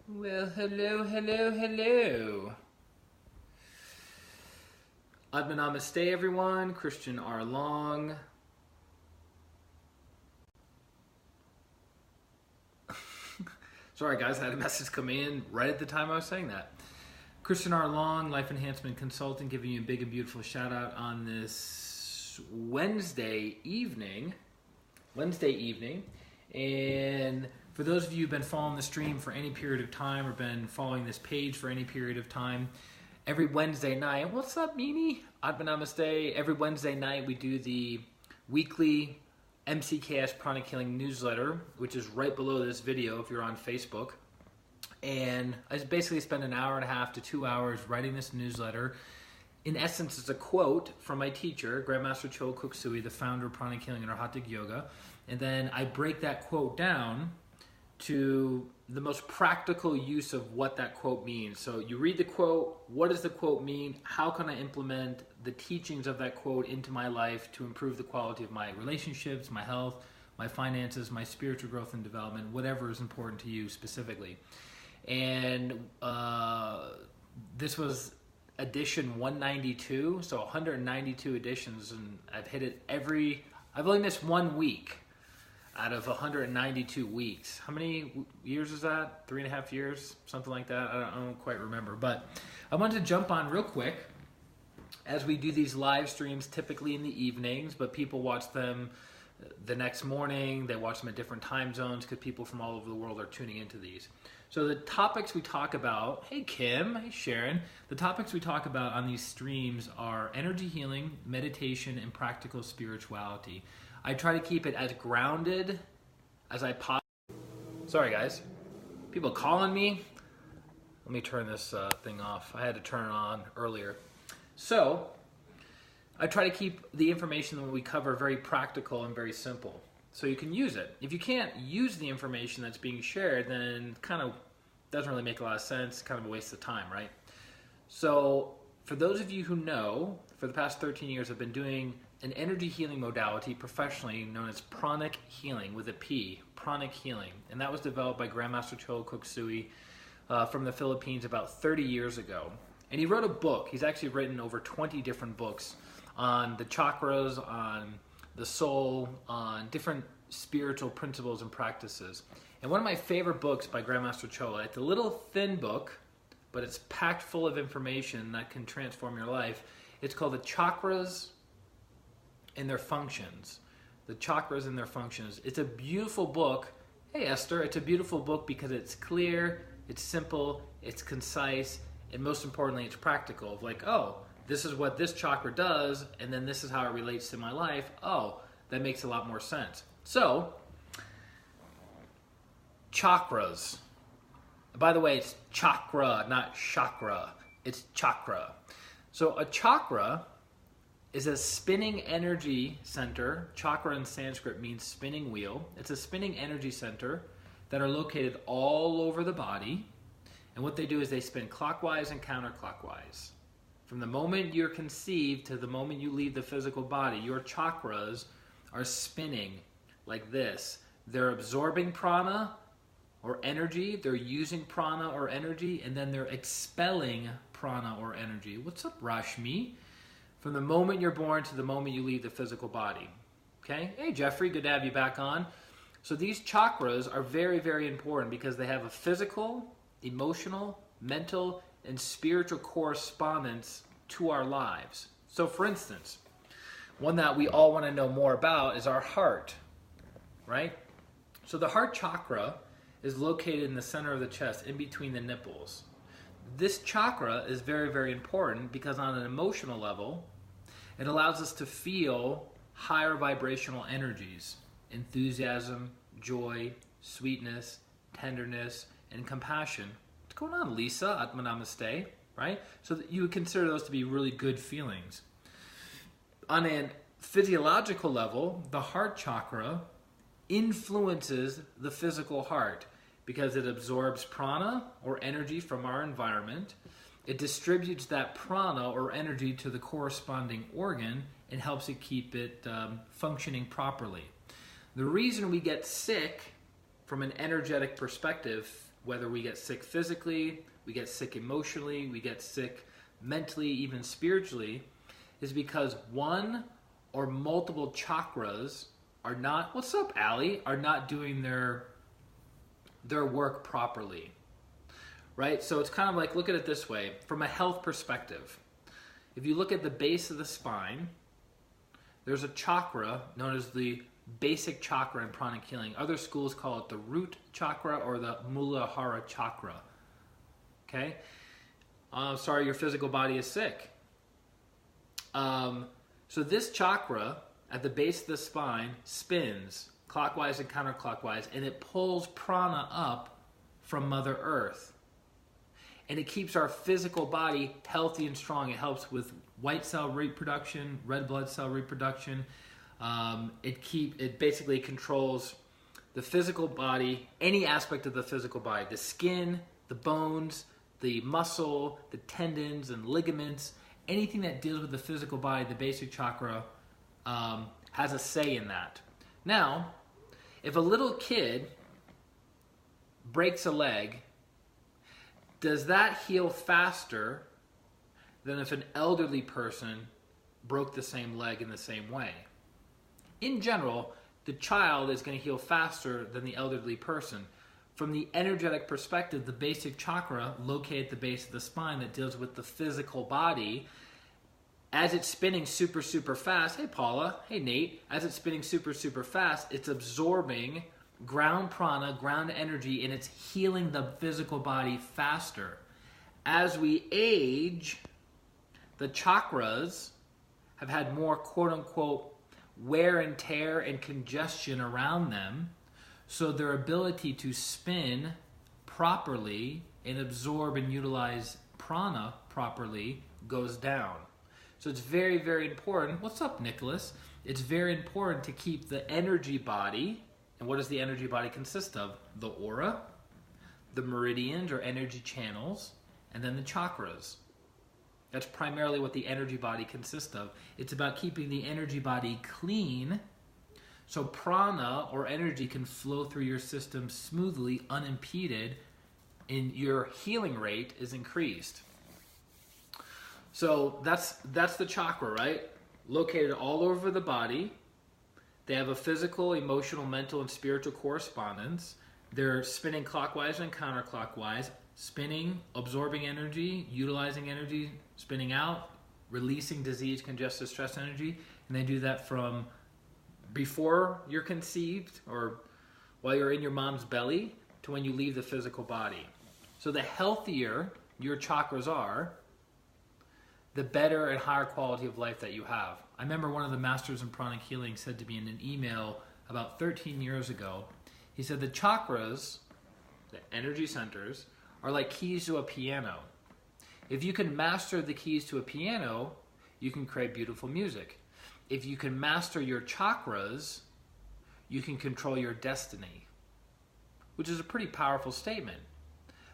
Well, hello. Namaste, everyone. Christian R. Long. Sorry, guys, I had a message come in right at the time I was saying that. Christian R. Long, Life Enhancement Consultant, giving you a big and beautiful shout out on this Wednesday evening. And for those of you who've been following the stream for any period of time or been following this page for any period of time, every Wednesday night, what's up, Mimi? Namaste. Every Wednesday night we do the weekly MCKS Pranic Healing newsletter, which is right below this video if you're on Facebook. And I basically spend an hour and a half to 2 hours writing this newsletter. In essence, it's a quote from my teacher, Grandmaster Cho Kuk-Sui, the founder of Pranic Healing and Arhatic Yoga. And then I break that quote down to the most practical use of what that quote means. So you read the quote, what does the quote mean? How can I implement the teachings of that quote into my life to improve the quality of my relationships, my health, my finances, my spiritual growth and development, whatever is important to you specifically. And this was edition 192, so 192 editions, and I've hit it I've only missed 1 week out of 192 weeks. How many years is that? 3.5 years? Something like that? I don't quite remember. But I wanted to jump on real quick as we do these live streams, typically in the evenings, but people watch them the next morning. They watch them at different time zones because people from all over the world are tuning into these. So the topics we talk about, hey Kim, hey Sharon, the topics we talk about on these streams are energy healing, meditation, and practical spirituality. I try to keep it as grounded as I possibly. Sorry guys, people calling me. Let me turn this thing off. I had to turn it on earlier. So I try to keep the information that we cover very practical and very simple, so you can use it. If you can't use the information that's being shared, then it kind of doesn't really make a lot of sense, kind of a waste of time, right? So for those of you who know, for the past 13 years I've been doing an energy healing modality professionally known as pranic healing with a P, pranic healing. And that was developed by Grandmaster Cho Kuk-Sui from the Philippines about 30 years ago. And he wrote a book. He's actually written over 20 different books on the chakras, on the soul, on different spiritual principles and practices. And one of my favorite books by Grandmaster Cho, it's a little thin book, but it's packed full of information that can transform your life. It's called The Chakras and Their Functions. The Chakras and Their Functions. It's a beautiful book. Hey Esther, it's a beautiful book because it's clear, it's simple, it's concise, and most importantly, it's practical. Like, oh, this is what this chakra does, and then this is how it relates to my life. Oh, that makes a lot more sense. So, chakras. By the way, it's chakra, not chakra. It's chakra. So a chakra is a spinning energy center. Chakra in Sanskrit means spinning wheel. It's a spinning energy center that are located all over the body. And what they do is they spin clockwise and counterclockwise. From the moment you're conceived to the moment you leave the physical body, your chakras are spinning like this. They're absorbing prana or energy, they're using prana or energy, and then they're expelling prana or energy. What's up, Rashmi? From the moment you're born to the moment you leave the physical body. Okay? Hey, Jeffrey, good to have you back on. So these chakras are very, very important because they have a physical, emotional, mental, and spiritual correspondence to our lives. So for instance, one that we all want to know more about is our heart, right? So the heart chakra is located in the center of the chest, in between the nipples. This chakra is very, very important because on an emotional level, it allows us to feel higher vibrational energies, enthusiasm, joy, sweetness, tenderness, and compassion. What's going on, Lisa? Atma Namaste, right? So that you would consider those to be really good feelings. On a physiological level, the heart chakra influences the physical heart because it absorbs prana or energy from our environment. It distributes that prana or energy to the corresponding organ and helps it keep it functioning properly. The reason we get sick from an energetic perspective, whether we get sick physically, we get sick emotionally, we get sick mentally, even spiritually, is because one or multiple chakras are not, what's up, Allie, are not doing their work properly, right? So it's kind of like, look at it this way, from a health perspective. If you look at the base of the spine, there's a chakra known as the basic chakra in pranic healing. Other schools call it the root chakra or the Muladhara chakra. Okay? Sorry, your physical body is sick. So this chakra at the base of the spine spins clockwise and counterclockwise, and it pulls prana up from Mother Earth. And it keeps our physical body healthy and strong. It helps with white cell reproduction, red blood cell reproduction. It basically controls the physical body, any aspect of the physical body, the skin, the bones, the muscle, the tendons and ligaments, anything that deals with the physical body. The basic chakra has a say in that. Now, if a little kid breaks a leg, does that heal faster than if an elderly person broke the same leg in the same way? In general, the child is going to heal faster than the elderly person. From the energetic perspective, the basic chakra located at the base of the spine that deals with the physical body, as it's spinning super, super fast, hey Paula, hey Nate, as it's spinning super, super fast, it's absorbing ground prana, ground energy, and it's healing the physical body faster. As we age, the chakras have had more quote-unquote wear and tear and congestion around them, so their ability to spin properly and absorb and utilize prana properly goes down. So it's very, very important. What's up, Nicholas? It's very important to keep the energy body. And what does the energy body consist of? The aura, the meridians or energy channels, and then the chakras. That's primarily what the energy body consists of. It's about keeping the energy body clean so prana or energy can flow through your system smoothly, unimpeded, and your healing rate is increased. So that's the chakra, right? Located all over the body. They have a physical, emotional, mental, and spiritual correspondence. They're spinning clockwise and counterclockwise, spinning, absorbing energy, utilizing energy, spinning out, releasing disease, congestive stress energy. And they do that from before you're conceived or while you're in your mom's belly to when you leave the physical body. So the healthier your chakras are, the better and higher quality of life that you have. I remember one of the masters in pranic healing said to me in an email about 13 years ago, he said the chakras, the energy centers, are like keys to a piano. If you can master the keys to a piano, you can create beautiful music. If you can master your chakras, you can control your destiny, which is a pretty powerful statement.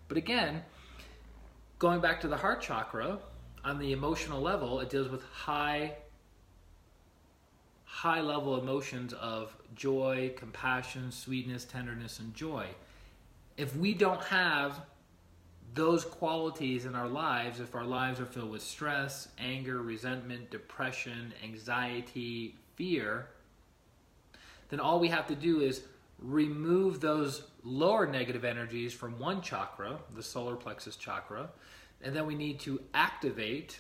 But again, going back to the heart chakra, on the emotional level, it deals with high level emotions of joy, compassion, sweetness, tenderness, and joy. If we don't have those qualities in our lives, if our lives are filled with stress, anger, resentment, depression, anxiety, fear, then all we have to do is remove those lower negative energies from one chakra, the solar plexus chakra, and then we need to activate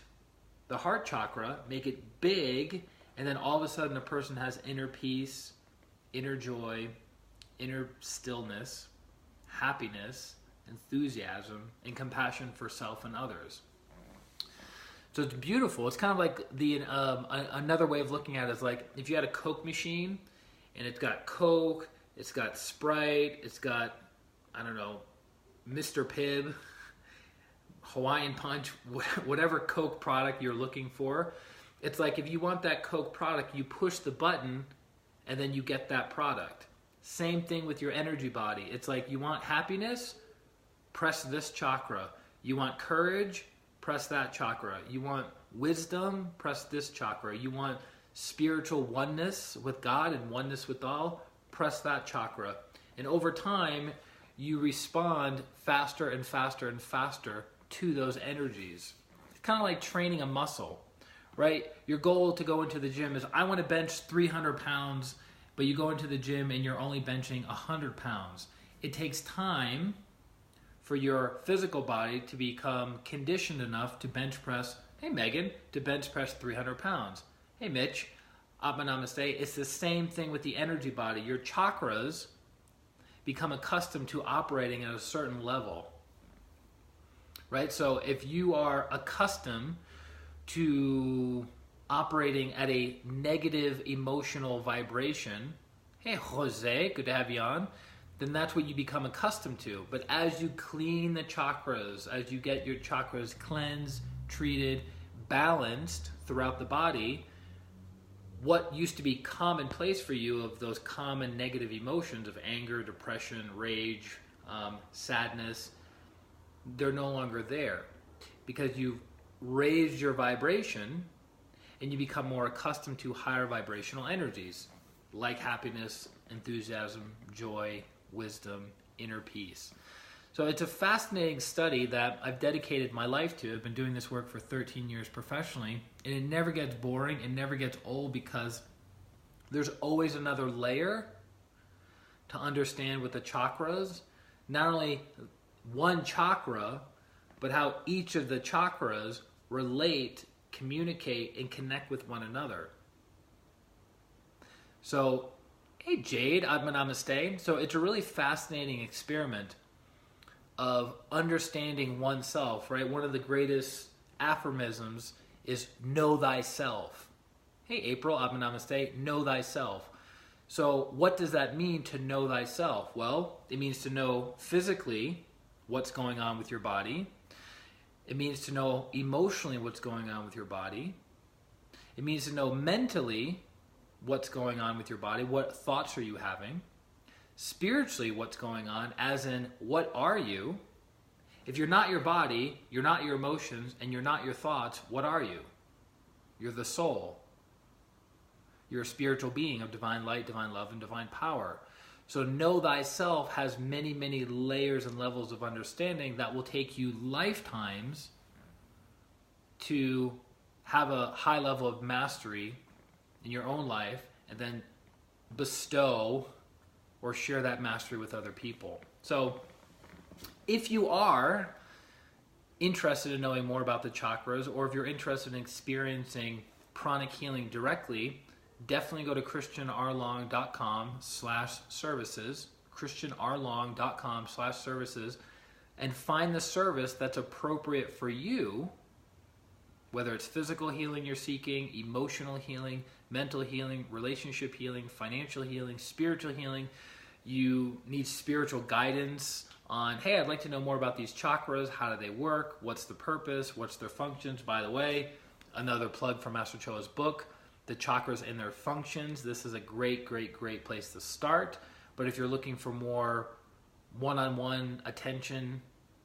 the heart chakra, make it big, and then all of a sudden a person has inner peace, inner joy, inner stillness, happiness, enthusiasm, and compassion for self and others. So it's beautiful. It's kind of like another way of looking at it is like if you had a Coke machine and it's got Coke, it's got Sprite, it's got, I don't know, Mr. Pibb, Hawaiian Punch, whatever Coke product you're looking for. It's like if you want that Coke product, you push the button and then you get that product. Same thing with your energy body. It's like you want happiness, press this chakra. You want courage, press that chakra. You want wisdom, press this chakra. You want spiritual oneness with God and oneness with all, press that chakra. And over time, you respond faster and faster and faster to those energies. It's kind of like training a muscle, right? Your goal to go into the gym is, I want to bench 300 pounds, but you go into the gym and you're only benching 100 pounds. It takes time for your physical body to become conditioned enough to bench press, hey Megan, to bench press 300 pounds. Hey Mitch, Atma Namaste. It's the same thing with the energy body. Your chakras become accustomed to operating at a certain level, right? So if you are accustomed to operating at a negative emotional vibration, hey Jose, good to have you on, then that's what you become accustomed to. But as you clean the chakras, as you get your chakras cleansed, treated, balanced throughout the body, what used to be commonplace for you of those common negative emotions of anger, depression, rage, sadness, they're no longer there because you've raised your vibration and you become more accustomed to higher vibrational energies like happiness, enthusiasm, joy, wisdom, inner peace. So it's a fascinating study that I've dedicated my life to. I've been doing this work for 13 years professionally, and it never gets boring, it never gets old, because there's always another layer to understand with the chakras. Not only one chakra, but how each of the chakras relate, communicate, and connect with one another. So, hey Jade, Atma Namaste. So it's a really fascinating experiment of understanding oneself, right? One of the greatest aphorisms is know thyself. Hey April, Atma Namaste, know thyself. So what does that mean to know thyself? Well, it means to know physically what's going on with your body. It means to know emotionally what's going on with your body. It means to know mentally what's going on with your body. What thoughts are you having? Spiritually, what's going on, as in, what are you? If you're not your body, you're not your emotions, and you're not your thoughts, what are you? You're the soul. You're a spiritual being of divine light, divine love, and divine power. So know thyself has many, many layers and levels of understanding that will take you lifetimes to have a high level of mastery in your own life, and then bestow or share that mastery with other people. So if you are interested in knowing more about the chakras, or if you're interested in experiencing pranic healing directly, definitely go to christianrlong.com/services, christianrlong.com/services, and find the service that's appropriate for you, whether it's physical healing you're seeking, emotional healing, mental healing, relationship healing, financial healing, spiritual healing. You need spiritual guidance on, hey, I'd like to know more about these chakras. How do they work? What's the purpose? What's their functions? By the way, another plug for Master Choa's book, The Chakras and Their Functions. This is a great, great, great place to start. But if you're looking for more one-on-one attention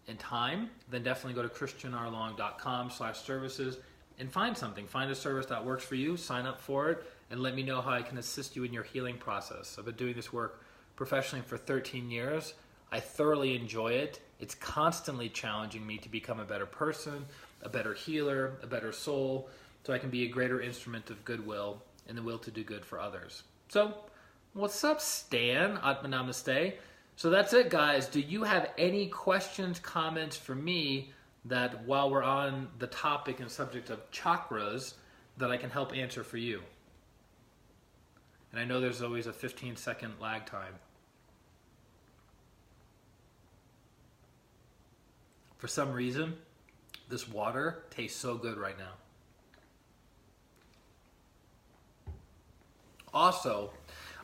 and time, then definitely go to christianrlong.com/services and find something. Find a service that works for you, sign up for it, and let me know how I can assist you in your healing process. I've been doing this work professionally for 13 years. I thoroughly enjoy it. It's constantly challenging me to become a better person, a better healer, a better soul, so I can be a greater instrument of goodwill and the will to do good for others. So, what's up, Stan? Atma Namaste. So that's it, guys. Do you have any questions, comments for me that, while we're on the topic and subject of chakras, that I can help answer for you? And I know there's always a 15-second lag time. For some reason, this water tastes so good right now. Also,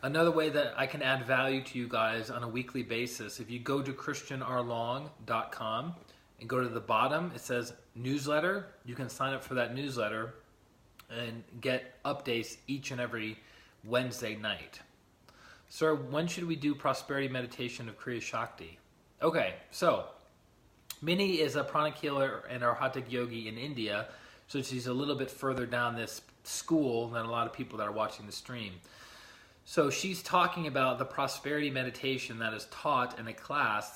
another way that I can add value to you guys on a weekly basis, if you go to christianrlong.com and go to the bottom, it says newsletter. You can sign up for that newsletter and get updates each and every Wednesday night. Sir, when should we do prosperity meditation of Kriya Shakti? Okay, so Minnie is a pranic healer and arhatic yogi in India, so she's a little bit further down this school than a lot of people that are watching the stream. So she's talking about the prosperity meditation that is taught in a class